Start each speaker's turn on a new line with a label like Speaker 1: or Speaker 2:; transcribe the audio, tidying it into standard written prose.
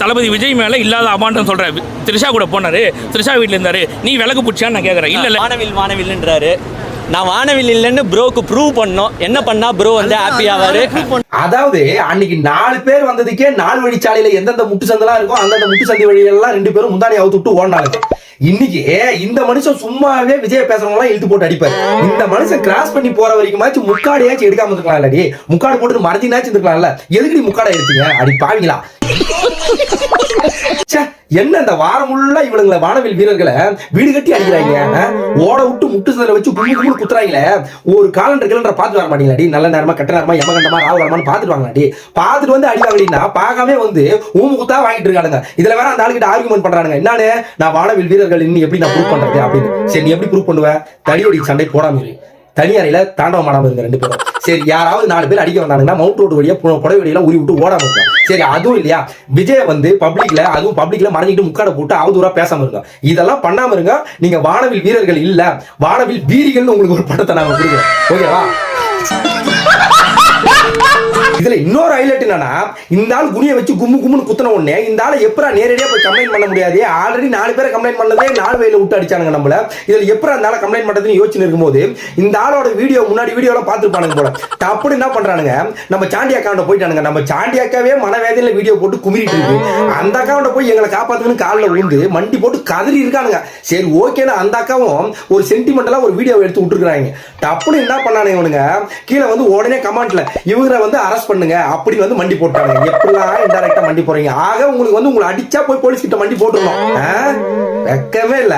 Speaker 1: தளபதி விஜய் மேல இல்லாத அபாண்டம் சொல்ற த்ரிஷா கூட போனாரு, த்ரிஷா வீட்டுல இருந்தாரு, நீ விளக்கு பிடிச்சான்னு நான் கேக்குறேன். இல்ல
Speaker 2: வானவில்ன்றாரு. நான் வானவில் இல்லைன்னு ப்ரோக்கு ப்ரூவ் பண்ணோம். என்ன பண்ணா ப்ரோ வந்து ஹாப்பி ஆவாரு?
Speaker 3: அதாவது அன்னைக்கு 4 பேர் வந்ததுக்கே 4 வழிச்சாலையில எந்தெந்த முட்டு சந்தெல்லாம் இருக்கும் அந்தந்த முட்டு சந்தி வழியெல்லாம் 2 பேரும் முந்தானி அவுத்து விட்டு ஓடினாங்க. இன்னைக்கு இந்த மனுஷன் சும்மாவே விஜய பேசுறவங்க இழுத்து போட்டு அடிப்பாரு. இந்த மனுஷன் கிராஸ் பண்ணி போற வரைக்குமாச்சும் முக்காடையாச்சும் எடுக்காம இருக்கலாம். இல்லடி முக்காடு போட்டு மறைஞ்சினாச்சும் இருக்கலாம்ல. எதுக்கு முக்காடை எடுத்தீங்க? அடி பாவீங்களா? என்ன இந்த வாரம் உள்ள இவனுங்களை வானவில் வீரர்களை வீடு கட்டி அடிக்கிறாங்க. ஓட விட்டு முட்டு சந்தில வச்சு கும்பு குத்துறாங்களே. ஒரு காலண்டர் பார்த்து வர மாட்டீங்களாடி? நல்ல நேரமா கட்ட நேரமா யமகண்டமா ராவ வரமான்னு பார்த்துட்டு வாங்கலாடி. பார்த்துட்டு வந்து அடிவாங்கடினா பார்க்காம வந்து ஊமு குத்தா வாங்கிட்டு இருக்கானுங்க. இதுல வேற அந்த ஆளுகிட்ட ஆர்குமெண்ட் பண்றானுங்க. என்னன்னு நான் வானவில் வீரர்கள் இன்னும் எப்படி நான் ப்ரூவ் பண்றது அப்படின்னு. சரி நீ எப்படி ப்ரூவ் பண்ணுவ? தடியோடி சண்டை போடாம இரு. தனியாரையில தாண்டவம் ஆடாம இருங்க 2 பேரும். சரி யாராவது 4 பேர் அடிக்க வந்தாங்கன்னா மவுண்ட் ரோடு வழியா புடவை வழியெல்லாம் உரி விட்டு ஓடாம இருக்கும். சரி அதுவும் இல்லையா விஜய் வந்து பப்ளிக்ல மறைஞ்சிட்டு முக்காட போட்டு அவதூறா பேசாம இருக்கும். இதெல்லாம் பண்ணாம இருங்க. நீங்க வானவில் வீரர்கள் இல்ல, வானவில் வீரிகள்னு உங்களுக்கு ஒரு படத்தை நாங்க கொடுக்குறோம். ஓகேவா? இதுல இன்னொரு ஹைலைட் என்னன்னா இந்த ஆள் குனிய வச்சு கும்முன்னு குத்துன உடனே இந்த ஆளை எப்பரா நேரடியா போய் கம்ப்ளைண்ட் பண்ண முடியாது? ஆல்ரெடி 4 பேரை கம்ப்ளைண்ட் பண்ணதே 4 வயல விட்டு அடிச்சானுங்க நம்மள. இதுல எப்பரா அந்த ஆளை கம்ப்ளைண்ட் பண்றதுன்னு யோசிச்சு இருக்கும்போது இந்த ஆளோட முன்னாடி வீடியோல பாத்துருப்பானுங்க போல. அப்படி என்ன பண்றானுங்க, நம்ம சாண்டி அக்கௌண்ட போயிட்டானுங்க. நம்ம சாண்டி அக்காவே மனவேதனையில வீடியோ போட்டு குமிரிட்டு இருக்கு. அந்த அக்கௌண்ட போய் எங்களை காப்பாத்துன்னு காலில் விழுந்து மண்டி போட்டு கதறி இருக்கானுங்க. சரி ஓகேனா அந்த அக்காவும் ஒரு சென்டிமெண்டலா ஒரு வீடியோ எடுத்து விட்டுருக்காங்க. அப்படி என்ன பண்ணானுங்க இவனுங்க கீழே வந்து உடனே கமெண்ட்ல இவங்களை வந்து அரெஸ்ட் பண்ணுங்க அப்படி வந்து மண்டி போட்டாங்க. எப்படிலாம் இன்டைரக்டா மண்டி போறீங்க? ஆக உங்களுக்கு வந்து உங்களை அடிச்சா போய் போலீஸ் கிட்ட மண்டி போட்டுருணும். வெக்கமே இல்ல.